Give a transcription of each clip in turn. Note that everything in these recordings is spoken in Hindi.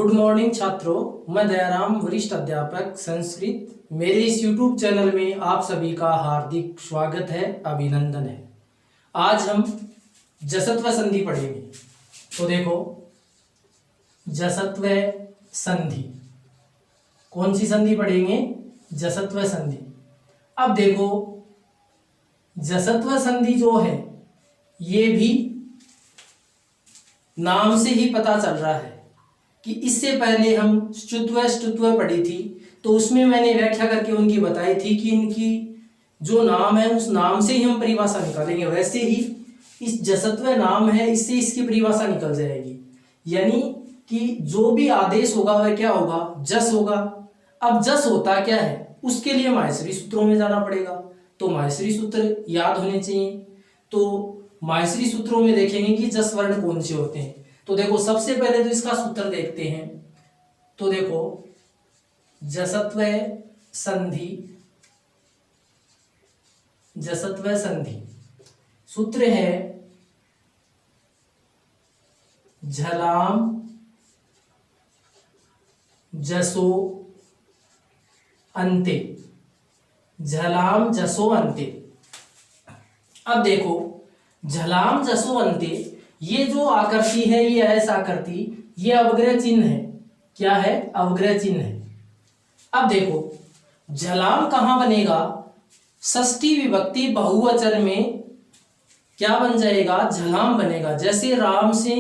गुड मॉर्निंग छात्रों, मैं दयाराम वरिष्ठ अध्यापक संस्कृत। मेरे इस YouTube चैनल में आप सभी का हार्दिक स्वागत है, अभिनंदन है। आज हम जसत्व संधि पढ़ेंगे। तो देखो, जसत्व संधि, कौन सी संधि पढ़ेंगे? जसत्व संधि। अब देखो, जसत्व संधि जो है ये भी नाम से ही पता चल रहा है कि इससे पहले हम ष्टुत्व पढ़ी थी, तो उसमें मैंने व्याख्या करके उनकी बताई थी कि इनकी जो नाम है उस नाम से ही हम परिभाषा निकालेंगे। वैसे ही इस जसत्व नाम है, इससे इसकी परिभाषा निकल जाएगी। यानी कि जो भी आदेश होगा वह क्या होगा? जस होगा। अब जस होता क्या है, उसके लिए माहेश्वरी सूत्रों में जाना पड़ेगा। तो माहेश्वरी सूत्र याद होने चाहिए। तो माहेश्वरी सूत्रों में देखेंगे कि जस वर्ण कौन से होते हैं। तो देखो, सबसे पहले तो इसका सूत्र देखते हैं। तो देखो, जसत्व संधि, जसत्व संधि सूत्र है झलाम जसो अंते, झलाम जसो अंते। अब देखो, झलाम जसो अंते, ये जो आकृति है ये ऐसा आकृति, ये अवग्रह चिन्ह है। क्या है? अवग्रह चिन्ह है। अब देखो, झलाम कहां बनेगा? षष्ठी विभक्ति बहुवचन में क्या बन जाएगा? झलाम बनेगा। जैसे राम से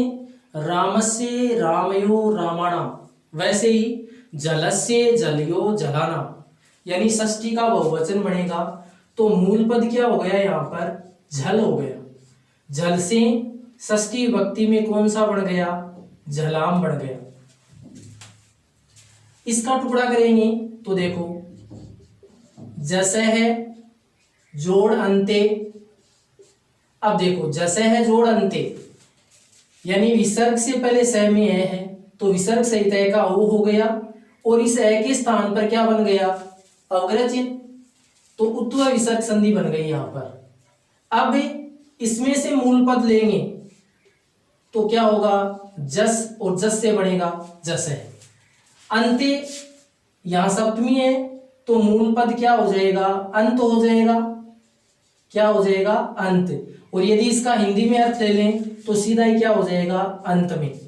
रामस्य रामयो रामाणाम, वैसे ही जलस्य जलयो जलानाम, यानी षष्ठी का बहुवचन बनेगा। तो मूल पद क्या हो गया? यहाँ पर झल हो गया। झल से षष्ठी विभक्ति में कौन सा बन गया? झलाम बन गया। इसका टुकड़ा करेंगे तो देखो, जस है जोड़ अंते। अब देखो, जस है जोड़ अंते, यानी विसर्ग से पहले स में ए है, तो विसर्ग सहित ए का ओ हो गया, और इस ए के स्थान पर क्या बन गया? अवग्रह चिन्ह। तो उत्व विसर्ग संधि बन गई यहां पर। अब इसमें से मूल पद लेंगे तो क्या होगा? जस, और जस से बनेगा जस है। अंते, यहां सप्तमी है, तो मूल पद क्या हो जाएगा? अंत हो जाएगा। क्या हो जाएगा? अंत। और यदि इसका हिंदी में अर्थ ले लें तो सीधा ही क्या हो जाएगा? अंत में।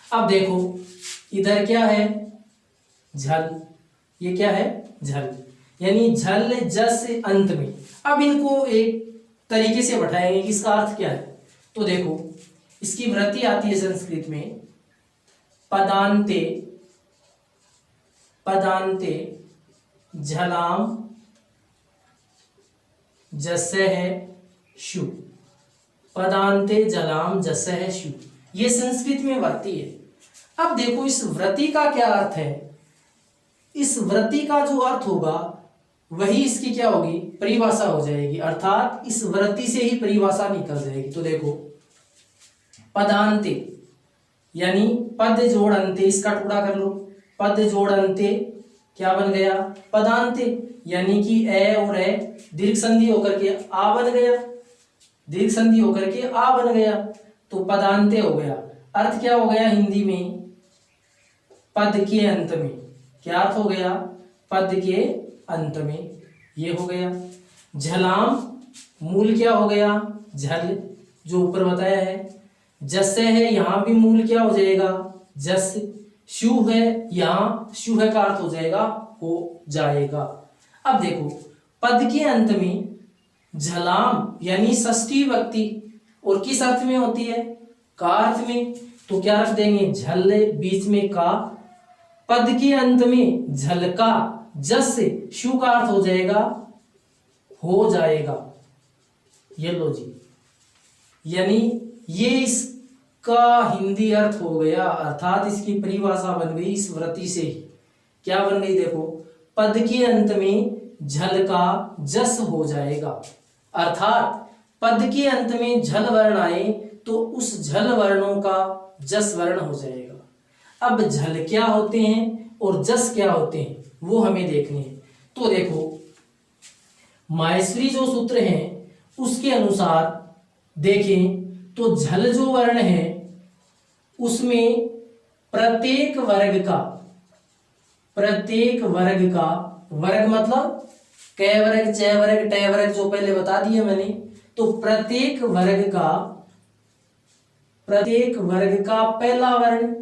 अब देखो, इधर क्या है? झल। ये क्या है? झल, यानी झल जस अंत में। अब इनको एक तरीके से बैठाएंगे कि इसका अर्थ क्या है। तो देखो, इसकी वृत्ति आती है संस्कृत में, पदांते, पदांते झलाम जस्य है शु, पदांते झलाम जस्य है शु, ये संस्कृत में वृत्ति है। अब देखो, इस वृत्ति का क्या अर्थ है? इस वृत्ति का जो अर्थ होगा वही इसकी क्या होगी? परिभाषा हो जाएगी। अर्थात इस वृत्ति से ही परिभाषा निकल जाएगी। तो देखो, पदांते यानी पद जोड़ अंते, इसका टुकड़ा कर लो। पद जोड़ अंते क्या बन गया? पदांते, यानी कि ए और ए दीर्घ संधि होकर के आ बन गया, दीर्घ संधि होकर के आ बन गया, तो पदांते हो गया। अर्थ क्या हो गया हिंदी में? पद के अंत में। क्या अर्थ हो गया? पद के अंत में। ये हो गया। झलाम, मूल क्या हो गया? झल, जो ऊपर बताया है। जस है, यहां भी मूल क्या हो जाएगा? जस। शु है, यहां शु है का अर्थ हो जाएगा हो जाएगा। अब देखो, पद के अंत में झलाम यानी षष्ठी विभक्ति, और किस अर्थ में होती है? का अर्थ में। तो क्या रख देंगे? झल, बीच में का, पद के अंत में झलका, जस से शु का अर्थ हो जाएगा हो जाएगा। ये लो जी, यानी ये इसका हिंदी अर्थ हो गया। अर्थात इसकी परिभाषा बन गई इस वृत्ति से ही। क्या बन गई? देखो, पद के अंत में झल का जस हो जाएगा। अर्थात पद के अंत में झल वर्ण आए तो उस झल वर्णों का जस वर्ण हो जाएगा। अब झल क्या होते हैं और जस क्या होते हैं वो हमें देखने हैं। तो देखो, माहेश्वरी जो सूत्र हैं उसके अनुसार देखें तो झल जो वर्ण है उसमें प्रत्येक वर्ग का वर्ग मतलब क वर्ग, च वर्ग, ट वर्ग जो पहले बता दिया मैंने। तो प्रत्येक वर्ग का पहला वर्ण,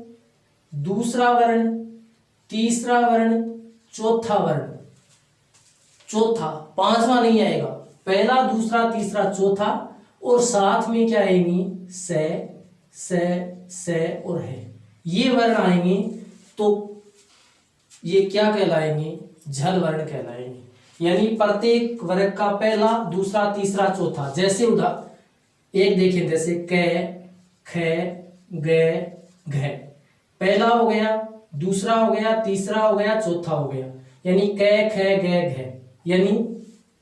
दूसरा वर्ण, तीसरा वर्ण, चौथा वर्ण, चौथा पांचवा नहीं आएगा, पहला दूसरा तीसरा चौथा, और साथ में क्या आएंगी से और है, ये वर्ण आएंगे। तो ये क्या कहलाएंगे? झल वर्ण कहलाएंगे। यानी प्रत्येक वर्ग का पहला दूसरा तीसरा चौथा, जैसे एक देखें, जैसे क ख ग घ, पहला हो गया, दूसरा हो गया, तीसरा हो गया, चौथा हो गया, यानी क ख ग घ, यानी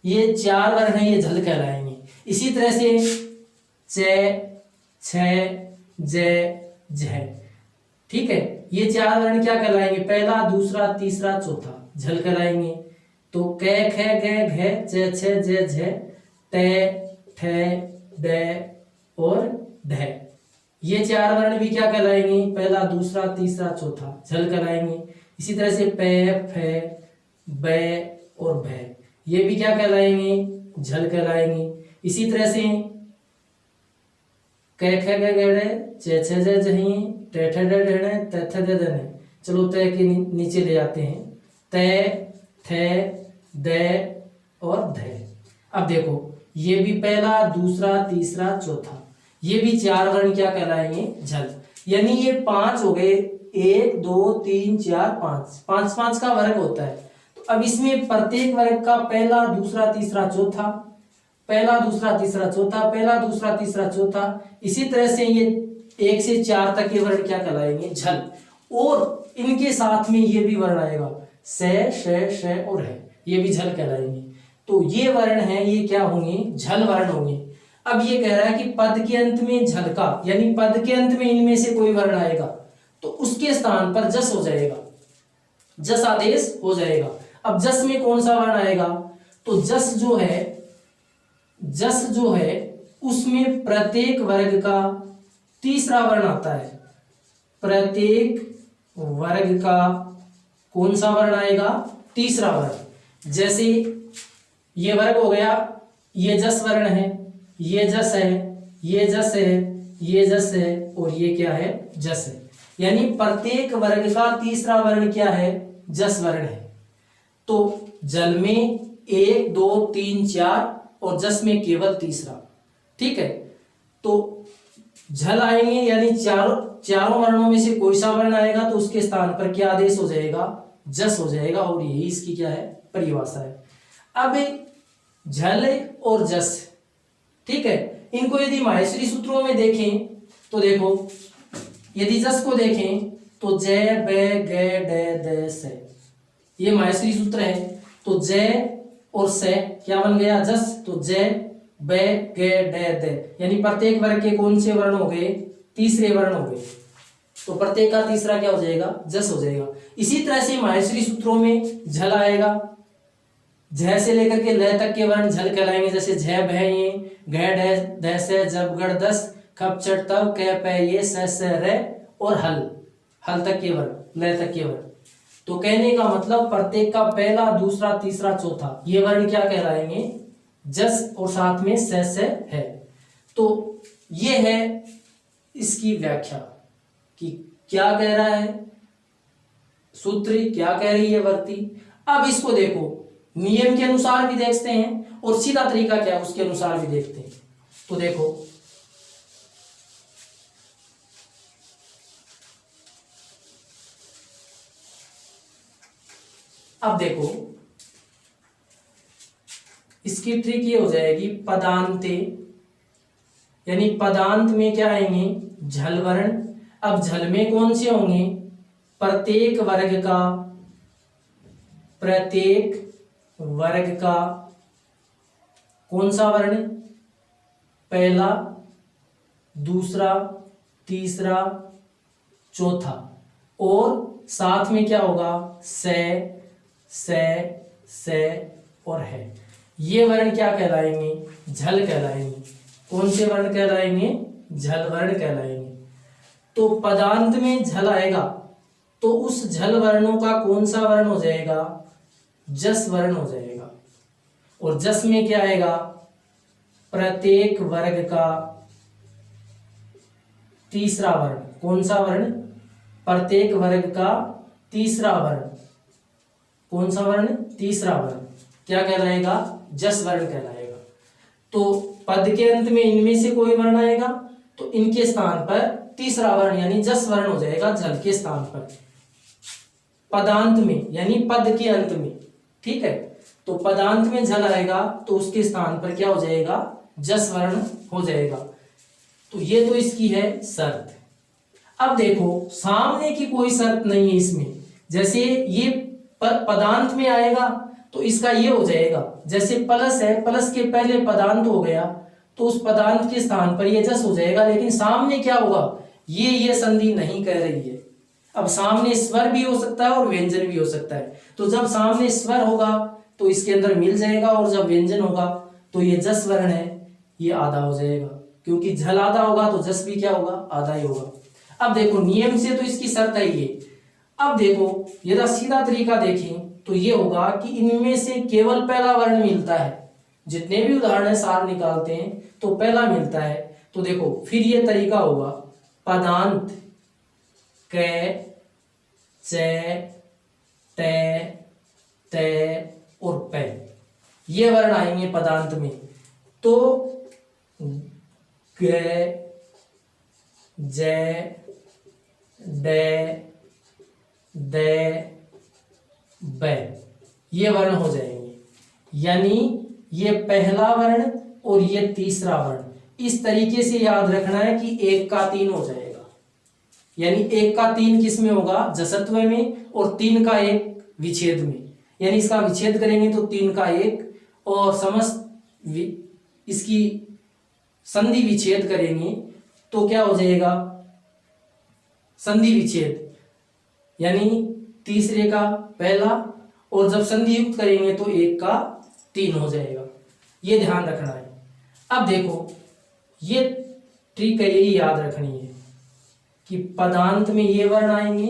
ये चार वर्ण हैं, ये झल कहलाएंगे। इसी तरह से च छ ज झ, ठीक है, ये चार वर्ण क्या कहलाएंगे? पहला दूसरा तीसरा चौथा झल कहलाएंगे। तो क ख ग घ च छ ज झ ट ठ ड और ढ, ये चार वर्ण भी क्या कहलाएंगे? पहला दूसरा तीसरा चौथा झल कहलाएंगे। इसी तरह से प फ ब और भ, ये भी क्या कहलाएंगे? झल कहलाएंगे। इसी तरह से क ख ग ग च छ ज झ ट ठ ड ढ त थ द ध, चलो त के नीचे ले जाते हैं, त थ द और ध। अब देखो, ये भी पहला दूसरा तीसरा चौथा, ये भी चार वर्ण क्या कहलाएंगे? झल। यानी ये पांच हो गए, 1 2 3 4 5, 5 का वर्ग होता है। तो अब इसमें प्रत्येक वर्ग का पहला दूसरा तीसरा चौथा, पहला दूसरा तीसरा चौथा, पहला दूसरा तीसरा चौथा, इसी तरह से ये 1 से 4 तक ये वर्ण क्या कहलाएंगे? झल। और इनके साथ में ये भी वर्ण आएगा, से श और है, ये भी झल कहलाएंगे। तो ये वर्ण है, ये क्या होंगे? झल वर्ण होंगे। अब ये कह रहा है कि पद के अंत में झल का, यानी पद के अंत में इनमें से कोई वर्ण आएगा तो उसके स्थान पर जस हो जाएगा, जस आदेश हो जाएगा। अब जस में कौन सा वर्ण आएगा? तो जस जो है उसमें प्रत्येक वर्ग का तीसरा वर्ण आता है। प्रत्येक वर्ग का कौन सा वर्ण आएगा? तीसरा वर्ण। जैसे ये वर्ग हो गया, ये जस वर्ण है, ये जस है, ये जस है, ये जस है, और ये क्या है? जस है। यानी प्रत्येक वर्ग का तीसरा वर्ण क्या है? जस वर्ण है। तो जल में 1 2 3 4 और जस में केवल तीसरा, ठीक है। तो झल आएंगे, यानी चारों वर्णों में से कोई सा वर्ण आएगा तो उसके स्थान पर क्या आदेश हो जाएगा? जस हो जाएगा। और यही इसकी क्या है? परिभाषा है। अब झल और जस, ठीक है, इनको यदि माहेश्वरी सूत्रों में देखें तो देखो, यदि जस को देखें तो ज ब ग ड द स, ये माहेश्वरी सूत्र है। तो ज और स क्या बन गया? जस। तो ज ब ग ड द, यानी प्रत्येक वर्ग के कौन से वर्ण हो गए? तीसरे वर्ण हो गए। तो प्रत्येक का तीसरा क्या हो जाएगा? जस हो जाएगा। इसी तरह से माहेश्वरी सूत्रों में झल आएगा, झ से लेकर के ल तक के वर्ण झल कहलाएंगे। जैसे झ भ ये घ ढ स जब गढ़ दस खप चट तब क प ये स र और हल तक के वर्ण, ल तक के वर्ण। तो कहने का मतलब प्रत्येक का पहला दूसरा तीसरा चौथा ये वर्ण क्या कहलाएंगे? जस, और साथ में स है। तो ये है इसकी व्याख्या कि क्या कह रहा है सूत्र, क्या कह रही है वर्ती। अब इसको देखो, नियम के अनुसार भी देखते हैं और सीधा तरीका क्या है उसके अनुसार भी देखते हैं। तो देखो, अब देखो इसकी ट्रिक ये हो जाएगी, पदांते, यानी पदांत में क्या आएंगे? झल वर्ण। अब झल में कौन से होंगे? प्रत्येक वर्ग का कौन सा वर्ण? पहला दूसरा तीसरा चौथा, और साथ में क्या होगा? से और है। ये वर्ण क्या कहलाएंगे? झल कहलाएंगे। कौन से वर्ण कहलाएंगे? झल वर्ण कहलाएंगे। तो पदांत में झल आएगा तो उस झल वर्णों का कौन सा वर्ण हो जाएगा? जस वर्ण हो जाएगा। और जस में क्या आएगा? प्रत्येक वर्ग का तीसरा वर्ण। कौन सा वर्ण? प्रत्येक वर्ग का तीसरा वर्ण। कौन सा वर्ण? तीसरा वर्ण। क्या कहलाएगा? जस वर्ण कहलाएगा। तो पद के अंत में इनमें से कोई वर्ण आएगा तो इनके स्थान पर तीसरा वर्ण यानी जस वर्ण हो जाएगा झल के स्थान पर, पदांत में यानी पद के अंत में। ठीक है, तो पदांत में झल आएगा तो उसके स्थान पर क्या हो जाएगा? जस वर्ण हो जाएगा। तो ये तो इसकी है शर्त। अब देखो सामने की कोई शर्त नहीं है इसमें। जैसे ये पदांत में आएगा तो इसका ये हो जाएगा, जैसे प्लस है, प्लस के पहले पदांत हो गया तो उस पदांत के स्थान पर ये जस हो जाएगा। लेकिन सामने क्या होगा? ये संधि नहीं कह रही है। अब सामने स्वर भी हो सकता है और व्यंजन भी हो सकता है। तो जब सामने स्वर होगा तो इसके अंदर मिल जाएगा, और जब व्यंजन होगा तो ये जस वर्ण है, ये आधा हो जाएगा। क्योंकि झल आधा होगा तो जस भी क्या होगा? आधा ही होगा। अब देखो नियम से तो इसकी शर्त है ये। अब देखो यदि सीधा तरीका देखें तो ये होगा कि इनमें से केवल पहला वर्ण मिलता है। जितने भी उदाहरण सार निकालते हैं तो पहला मिलता है। तो देखो फिर ये तरीका होगा, पदांत क, च, ट, त और प, ये वर्ण आएंगे पदांत में। तो ग, ज, ड, द, ब, ये वर्ण हो जाएंगे। यानी ये पहला वर्ण और ये तीसरा वर्ण। इस तरीके से याद रखना है कि 1 का 3 हो जाएगा। यानी 1 का 3 किस में होगा? जसत्व में, और 3 का 1 विच्छेद में। यानी इसका विच्छेद करेंगे तो 3 का 1, और समस्त इसकी संधि विच्छेद करेंगे तो क्या हो जाएगा? संधि विच्छेद यानी तीसरे का पहला, और जब संधि युक्त करेंगे तो 1 का 3 हो जाएगा। ये ध्यान रखना है। अब देखो ये ट्रिक है, यही याद रखनी है कि पदांत में ये वर्ण आएंगे।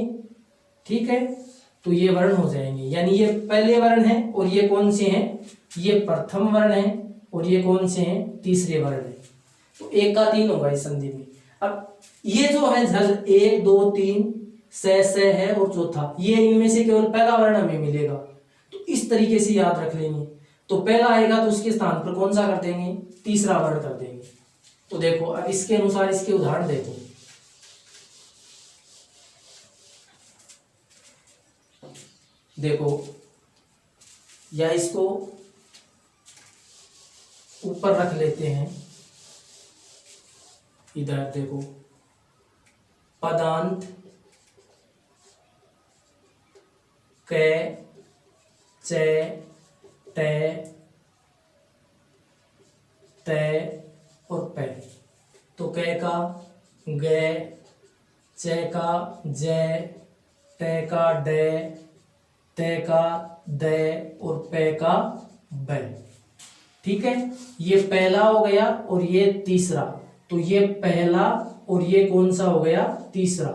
ठीक है, तो ये वर्ण हो जाएंगे। यानी ये पहले वर्ण है और ये कौन से हैं? ये प्रथम वर्ण है, और ये कौन से हैं? तीसरे वर्ण है। तो 1 का 3 होगा इस संधि में। अब ये जो है झल 1 2 3 से है और चौथा, ये इनमें से केवल पहला वर्ण हमें मिलेगा। तो इस तरीके से याद रख लेंगे। तो पहला आएगा तो उसके स्थान पर कौन सा कर देंगे? तीसरा वर्ण कर देंगे। तो देखो अब इसके अनुसार इसके उदाहरण देखो। देखो या इसको ऊपर रख लेते हैं, इधर देखो, पदांत क, च, ट, त और प। तो क का ग, च का ज, ट का ड, त का द और प का ब। ठीक है, ये पहला हो गया और ये तीसरा। तो ये पहला और ये कौन सा हो गया? तीसरा।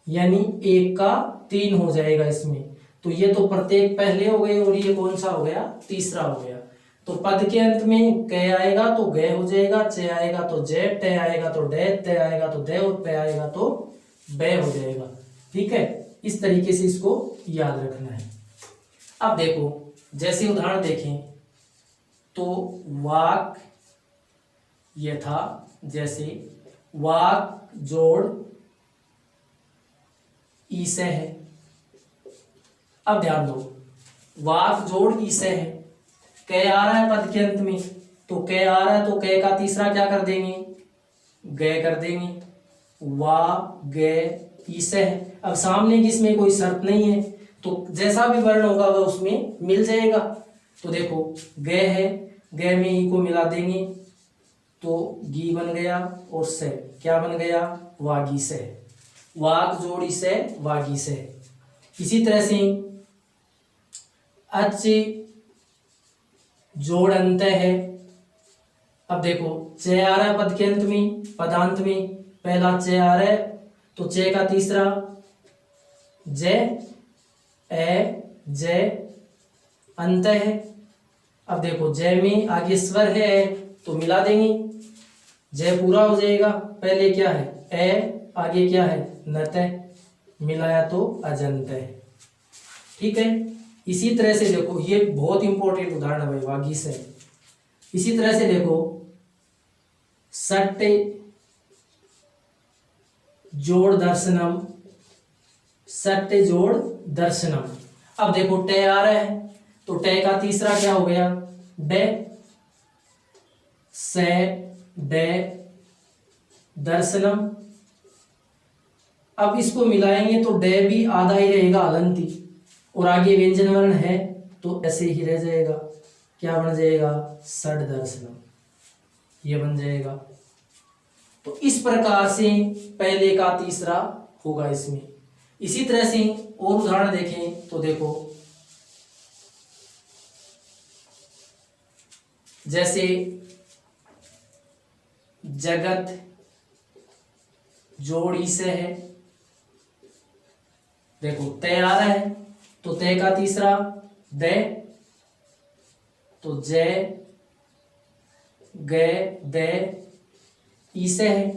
यानी 1 का 3 हो जाएगा इसमें। तो ये तो प्रत्येक पहले हो गए और ये कौन सा हो गया? तीसरा हो गया। तो पद के अंत में क आएगा तो ग हो जाएगा, च आएगा तो ज, ट आएगा तो ड, त आएगा तो द और प आएगा तो ब हो जाएगा। ठीक है, इस तरीके से इसको याद रखना है। अब देखो जैसे उदाहरण देखें तो वाक ये था, जैसे वाक जोड़ ईसे है। अब ध्यान दो, वाक जोड़ ईसे है, क आ रहा है पद के अंत में, तो क आ रहा है तो क का तीसरा क्या कर देंगे? ग कर देंगे। वा ग ईसे है। अब सामने की इसमें कोई शर्त नहीं है तो जैसा भी वर्ण होगा वह उसमें मिल जाएगा। तो देखो ग है, ग में ई को मिला देंगे तो गी बन गया, और से क्या बन गया? वागी से। वाक जोड़ी से वागी से। इसी तरह से अच जोड़ अंत है। अब देखो च आ रहा है पद के अंत में, पदांत में पहला च आ रहा है तो च का तीसरा जय, ए, जय, अंत है। अब देखो जय में आगे स्वर है तो मिला देंगे, जय पूरा हो जाएगा। पहले क्या है ए, आगे क्या है नत है, मिलाया तो अजंत है। ठीक है, इसी तरह से देखो ये बहुत इंपॉर्टेंट उदाहरण है भाई, वागीश है। इसी तरह से देखो सट जोड़ दर्शनम, सट जोड़ दर्शनम। अब देखो टे आ रहा है तो टे का तीसरा क्या हो गया डे, से डे दर्शनम। अब इसको मिलाएंगे तो डे भी आधा ही रहेगा हलंती, और आगे व्यंजन वर्ण है तो ऐसे ही रह जाएगा। क्या बन जाएगा सड दर्शनम, ये बन जाएगा। तो इस प्रकार से पहले का तीसरा होगा इसमें। इसी तरह से और उदाहरण देखें तो देखो जैसे जगत जोड़ी से है, देखो तय आ रहा है तो तय का तीसरा दे, तो जय गए दे ई से है,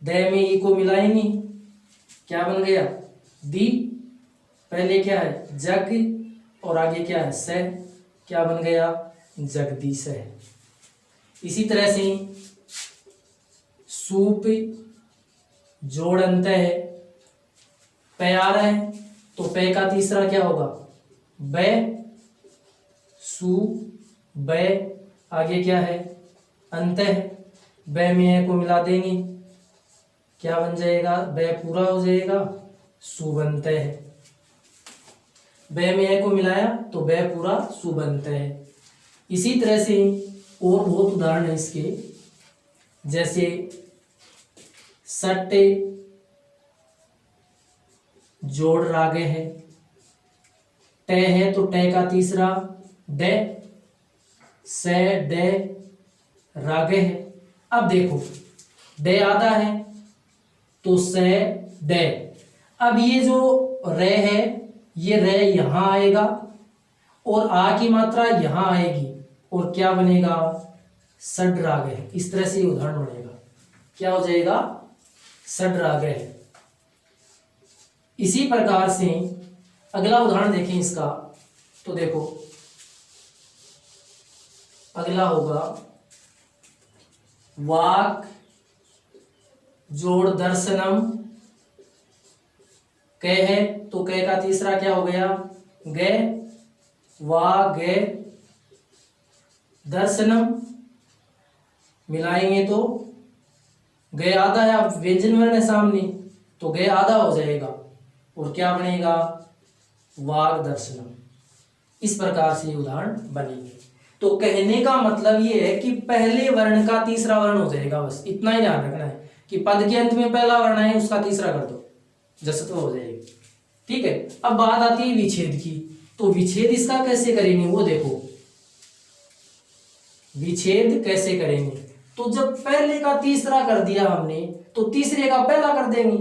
दे में ई को मिलाएंगे क्या बन गया दी। पहले क्या है जग और आगे क्या है से, क्या बन गया जगदीश है। इसी तरह से सूप जोड़ अंत है, पे आ रहा है तो पे का तीसरा क्या होगा बै, सू बै, आगे क्या है अंत है, बै में ए को मिला देंगे क्या बन जाएगा बै पूरा हो जाएगा सुबंत है। बै में ए को मिलाया तो बै पूरा सुबंत है। इसी तरह से और बहुत उदाहरण है इसके, जैसे सट्टे जोड़ रागे है, टे है तो टे का तीसरा डे, से डे रागे है। अब देखो डे आधा है तो से डे, अब ये जो रे है ये रे यहां आएगा और आ की मात्रा यहां आएगी और क्या बनेगा सड राग है। इस तरह से उदाहरण बनेगा, क्या हो जाएगा सड राग है। इसी प्रकार से अगला उदाहरण देखें इसका तो देखो अगला होगा वाक जोड़ दर्शनम, कै है तो कै का तीसरा क्या हो गया गे, वा गे दर्शनम, मिलाएंगे तो गे आधा है, अब व्यंजन वर्ण है सामने तो गे आधा हो जाएगा और क्या बनेगा वाग दर्शनम। इस प्रकार से उदाहरण बनेंगे। तो कहने का मतलब ये है कि पहले वर्ण का तीसरा वर्ण हो जाएगा, बस इतना ही ध्यान रखना है कि पद के अंत में पहला वर्ण है उसका तीसरा कर दो जैसे तो हो जाएगी। ठीक है, अब बात आती है विच्छेद की, तो विच्छेद इसका कैसे करेंगे वो देखो, विच्छेद कैसे करेंगे। तो जब पहले का तीसरा कर दिया हमने तो तीसरे का पहला कर देंगे,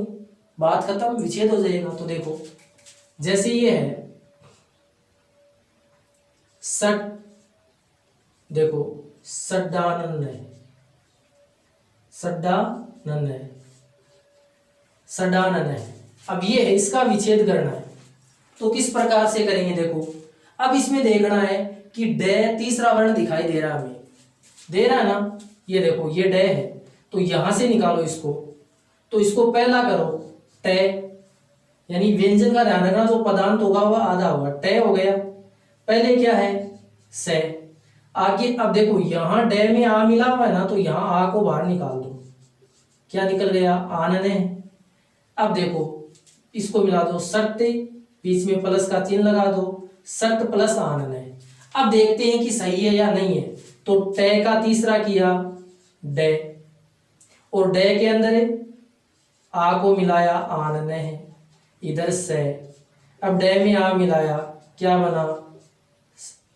बात खत्म, विच्छेद हो जाएगा। तो देखो जैसे ये है सट, देखो सड्डानन है, सड्डानन है, सड्डानन है। अब ये है इसका विच्छेद करना है तो किस प्रकार से करेंगे देखो, अब इसमें देखना है कि डे तीसरा वर्ण दिखाई दे रहा है हमें, दे रहा है ना, ये देखो ये डे है तो यहां से निकालो इसको, तो इसको पहला करो टे, यानी व्यंजन का ध्यान रखना जो पदांत होगा वह आधा होगा, टे हो गया, पहले क्या है से, आगे अब देखो यहां डे में आ मिला हुआ है ना तो यहां आ को बाहर निकाल दो, क्या निकल गया आनन है। अब देखो इसको मिला दो सट, बीच में प्लस का चिन्ह लगा दो, सट प्लस आनन है। अब देखते हैं कि सही है या नहीं है, तो टे का तीसरा किया डे और डे के अंदर आ को मिलाया आनन है इधर से, अब डे में आ मिलाया क्या बना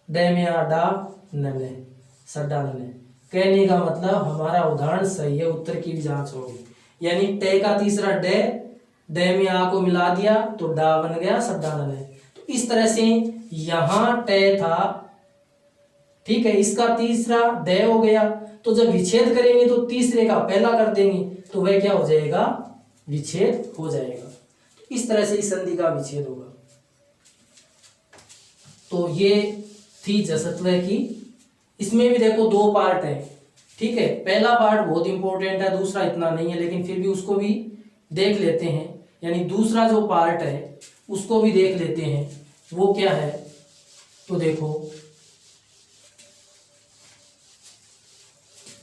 डे में आ डा नन है, सड्डा नन है। कहने का मतलब हमारा उदाहरण सही है, उत्तर की भी जांच होगी, यानी टे का तीसरा डे द में आ को मिला दिया तो डा बन गया सड्डानल है। तो इस तरह से यहां टे था, ठीक है, इसका तीसरा ड हो गया, तो जब विच्छेद करेंगे तो तीसरे का पहला कर देंगे तो वह क्या हो जाएगा, विच्छेद हो जाएगा। तो इस तरह से इस संधि का विच्छेद होगा। तो ये थी जसत्व की। इसमें भी देखो दो पार्ट है, ठीक है, पहला पार्ट बहुत इंपॉर्टेंट है, दूसरा इतना नहीं है, लेकिन फिर भी उसको भी देख लेते हैं। यानी दूसरा जो पार्ट है उसको भी देख लेते हैं, वो क्या है। तो देखो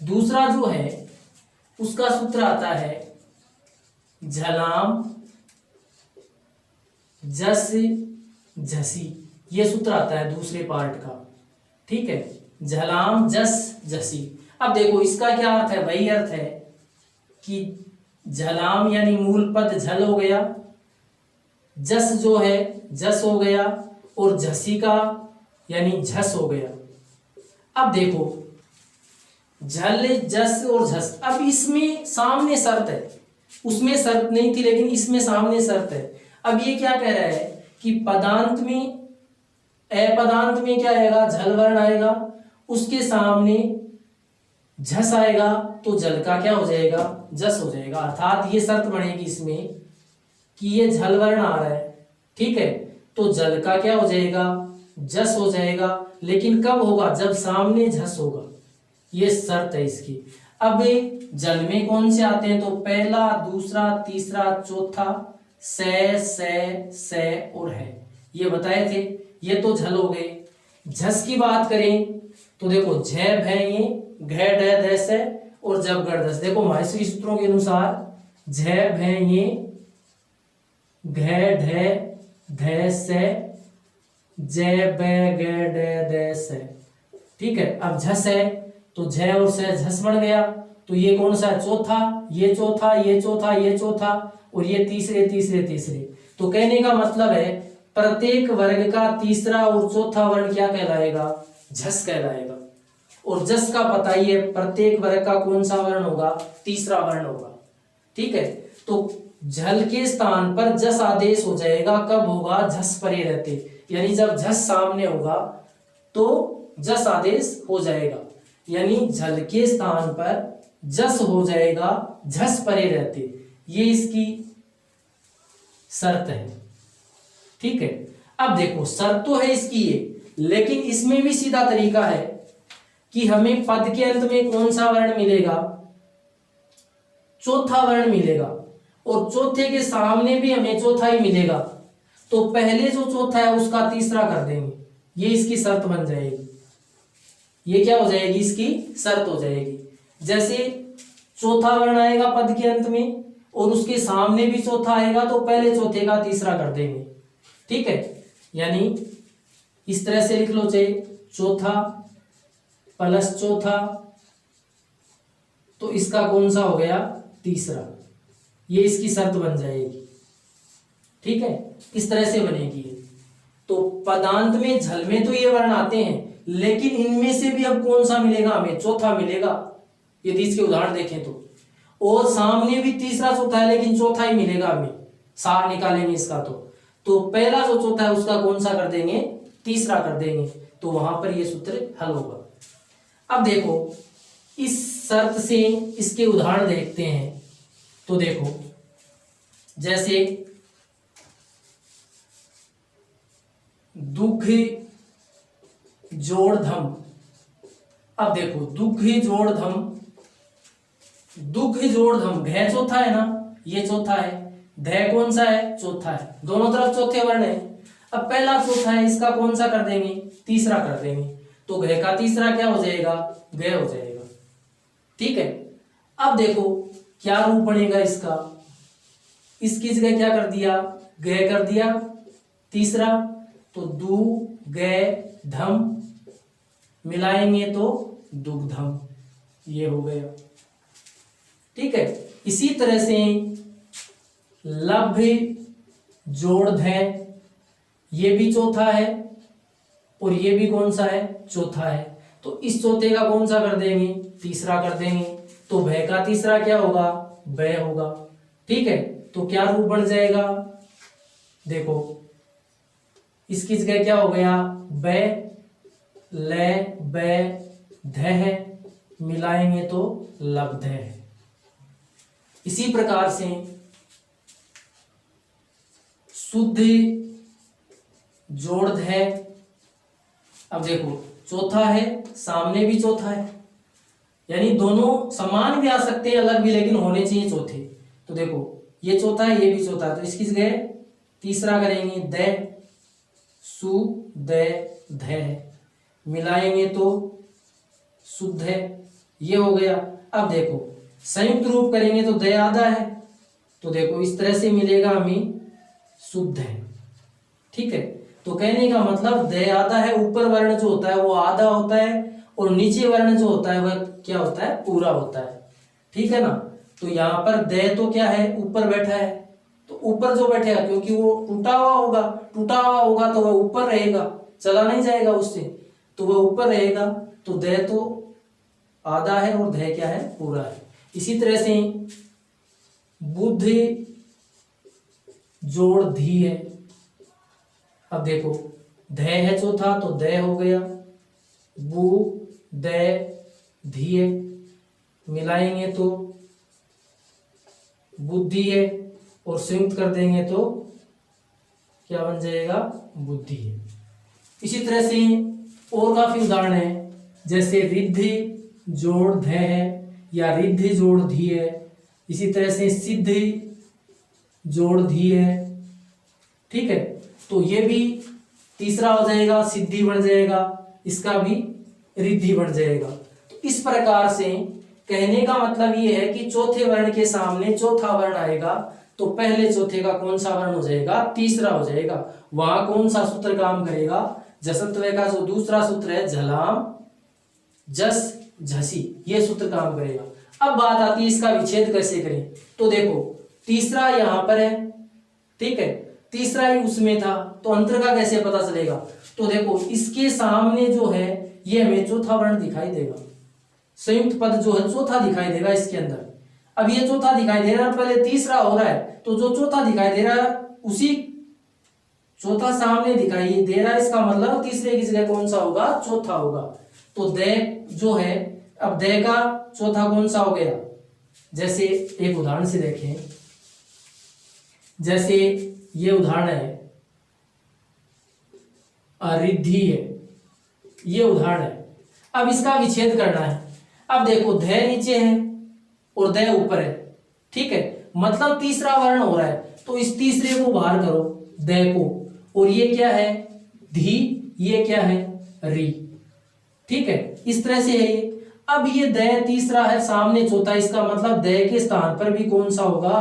दूसरा जो है उसका सूत्र आता है झलाम जस झसी, ये सूत्र आता है दूसरे पार्ट का, ठीक है, झलाम जस झसी। अब देखो इसका क्या अर्थ है, वही अर्थ है कि झलाम यानी मूल पद झल हो गया, जस जो है जस हो गया, और झसी का यानी झस हो गया। अब देखो झल जस और झस, अब इसमें सामने शर्त है, उसमें शर्त नहीं थी लेकिन इसमें सामने शर्त है। अब ये क्या कह रहा है कि पदांत में अपदांत में क्या आएगा, झल वर्ण आएगा, उसके सामने झस आएगा तो जल का क्या हो जाएगा, जस हो जाएगा। अर्थात ये शर्त बनेगी इसमें कि ये झल वर्ण आ रहा है, ठीक है, तो जल का क्या हो जाएगा, जस हो जाएगा। लेकिन कब होगा, जब सामने झस होगा, ये शर्त है इसकी। अब जल में कौन से आते हैं, तो पहला, दूसरा, तीसरा, चौथा, से और है, ये बताए थे। ये तो झल हो गए। झस की बात करें तो देखो झ भै ये घ ढ ध से और जब गढ़ दस। देखो माहेश्वरी सूत्रों के अनुसार झ भै ये घ ढ ध से ज ब ग ड द से, ठीक है। अब झस है तो झ और से झस बन गया, तो ये कौन सा है, चौथा, ये चौथा, ये चौथा, ये चौथा, और ये तीसरे तीसरे तीसरे। तो कहने का मतलब है प्रत्येक वर्ग का तीसरा और चौथा वर्ण क्या कहलाएगा, झस कहलाएगा। और जस का पता ही है प्रत्येक वर्ग का कौन सा वर्ण होगा, तीसरा वर्ण होगा, ठीक है। तो झल के स्थान पर जस आदेश हो जाएगा, कब होगा, झस परे रहते, यानी जब झस सामने होगा तो जस आदेश हो जाएगा, यानी झल के स्थान पर जस हो जाएगा झस परे रहते, ये इसकी शर्त है, ठीक है। अब देखो शर्त तो है इसकी ये, लेकिन इसमें भी सीधा तरीका है कि हमें पद के अंत में कौन सा वर्ण मिलेगा, चौथा वर्ण मिलेगा, और चौथे के सामने भी हमें चौथा ही मिलेगा, तो पहले जो चौथा है उसका तीसरा कर देंगे, ये इसकी शर्त बन जाएगी। ये क्या हो जाएगी, इसकी शर्त हो जाएगी। जैसे चौथा वर्ण आएगा पद के अंत में और उसके सामने भी चौथा आएगा, तो पहले चौथे का तीसरा कर देंगे, ठीक है। यानी इस तरह से लिख लो, चाहे चौथा प्लस चौथा, तो इसका कौन सा हो गया, तीसरा, ये इसकी शर्त बन जाएगी, ठीक है। इस तरह से बनेगी। तो पदांत में झल में तो ये वर्ण आते हैं, लेकिन इनमें से भी अब कौन सा मिलेगा, हमें चौथा मिलेगा, यदि इसके उदाहरण देखें तो। और सामने भी तीसरा चौथा है लेकिन चौथा ही मिलेगा हमें, सार निकालेंगे इसका तो पहला जो चौथा है उसका कौन सा कर देंगे, तीसरा कर देंगे, तो वहां पर ये सूत्र हल होगा। अब देखो इस शर्त से इसके उदाहरण देखते हैं। तो देखो जैसे दुख जोड़ धम, अब देखो दुख जोड़ धम, दुख जोड़ धम, घ चौथा है ना, ये चौथा है, ध कौन सा है, चौथा है, दोनों तरफ चौथे वर्ण है। अब पहला चौथा है, इसका कौन सा कर देंगे, तीसरा कर देंगे, तो घ का तीसरा क्या हो जाएगा, घ हो जाएगा, ठीक है। अब देखो क्या रूप बनेगा इसका, इसकी जगह क्या कर दिया, घ कर दिया तीसरा, तो दु ग धम मिलाएंगे तो दुग्धम, ये हो गया, ठीक है। इसी तरह से लभ्य जोड़ ध, ये भी चौथा है और ये भी कौन सा है, चौथा है, तो इस चौथे का कौन सा कर देंगे, तीसरा कर देंगे, तो भय का तीसरा क्या होगा, ब होगा, ठीक है, तो क्या रूप बन जाएगा, देखो इसकी जगह क्या हो गया, बै ले बै ध मिलाएंगे तो लब्ध है। इसी प्रकार से शुद्ध जोड़ है। अब देखो चौथा है, सामने भी चौथा है, यानी दोनों समान भी आ सकते हैं, अलग भी, लेकिन होने चाहिए चौथे। तो देखो ये चौथा है, ये भी चौथा है, तो इसकी जगह तीसरा करेंगे द सु द ध मिलाएंगे तो शुद्ध है, ये हो गया। अब देखो संयुक्त रूप करेंगे तो द आधा है, तो देखो इस तरह से मिलेगा हमें शुद्ध है। ठीक है, तो कहने का मतलब द आधा है, ऊपर वर्ण जो होता है वो आधा होता है, और नीचे वर्ण जो होता है वह क्या होता है, पूरा होता है। ठीक है ना, तो यहाँ पर द तो क्या है, ऊपर बैठा है, तो ऊपर जो बैठेगा क्योंकि वो टूटा हुआ होगा तो वह ऊपर रहेगा, चला नहीं जाएगा उससे, तो वह ऊपर रहेगा। तो द तो आधा है और ध क्या है, पूरा है। इसी तरह से बुद्धि जोड़ धी है। अब देखो ध है चौथा, तो द हो गया, बु द धी है, मिलाएंगे तो बुद्धि है, और संयुक्त कर देंगे तो क्या बन जाएगा, बुद्धि है। इसी तरह से और काफी उदाहरण है, जैसे रिद्धि जोड़ ध है या रिद्धि जोड़ धी है। इसी तरह से सिद्धि जोड़ धी है। ठीक है, तो ये भी तीसरा हो जाएगा, सिद्धि बन जाएगा, इसका भी रिद्धि बन जाएगा। तो इस प्रकार से कहने का मतलब ये है कि चौथे वर्ण के सामने चौथा वर्ण आएगा तो पहले चौथे का कौन सा वर्ण हो जाएगा, तीसरा हो जाएगा। वहां कौन सा सूत्र काम करेगा, जसत्व का जो दूसरा सूत्र है झलाम जस झसी, ये सूत्र काम करेगा। अब बात आती है इसका विच्छेद कैसे करें। तो देखो तीसरा यहां पर है, ठीक है, तीसरा ही उसमें था, तो अंतर का कैसे पता चलेगा। तो देखो इसके सामने जो है ये हमें चौथा वर्ण दिखाई देगा, संयुक्त पद जो है चौथा दिखाई देगा इसके अंदर। अब ये चौथा दिखाई दे रहा है, पहले तीसरा हो रहा है, तो जो चौथा दिखाई दे रहा है उसी चौथा सामने दिखाई दे रहा है, इसका मतलब तीसरे की जगह कौन सा होगा, चौथा होगा। तो द जो है, अब द का चौथा कौन सा हो गया, जैसे एक उदाहरण से देखें, जैसे ये उदाहरण है रिद्धि है, ये उदाहरण है। अब इसका विच्छेद करना है। अब देखो ध नीचे है और द ऊपर है, ठीक है, मतलब तीसरा वर्ण हो रहा है, तो इस तीसरे को बाहर करो द को, और ये क्या है धी, ये क्या है री, ठीक है, इस तरह से है ये। अब ये द तीसरा है, सामने चौथा, इसका मतलब द के स्थान पर भी कौन सा होगा,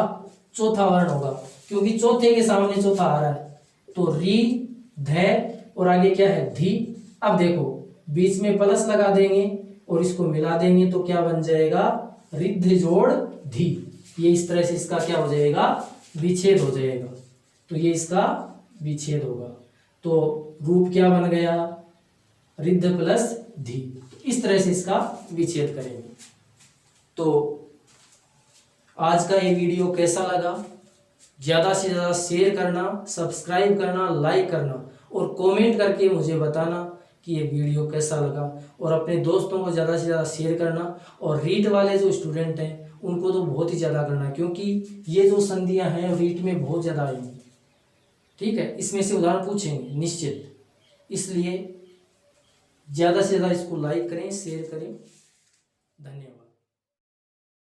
चौथा वर्ण होगा, क्योंकि चौथे के सामने चौथा आ रहा है। तो री ध और आगे क्या है धी। अब देखो बीच में प्लस लगा देंगे और इसको मिला देंगे तो क्या बन जाएगा, रिद्ध जोड़ धी। ये इस तरह से इसका क्या हो जाएगा, विच्छेद हो जाएगा। तो ये इसका विच्छेद होगा, तो रूप क्या बन गया, रिद्ध प्लस धी। इस तरह से इसका विच्छेद करेंगे। तो आज का ये वीडियो कैसा लगा, ज़्यादा से ज़्यादा शेयर करना, सब्सक्राइब करना, लाइक करना और कमेंट करके मुझे बताना कि ये वीडियो कैसा लगा, और अपने दोस्तों को ज़्यादा से ज़्यादा शेयर करना। और रीट वाले जो स्टूडेंट हैं उनको तो बहुत ही ज़्यादा करना, क्योंकि ये जो संधियां हैं रीट में बहुत ज़्यादा आएंगी, ठीक है, इसमें से उदाहरण पूछेंगे निश्चित, इसलिए ज़्यादा से ज़्यादा इसको लाइक करें, शेयर करें। धन्यवाद।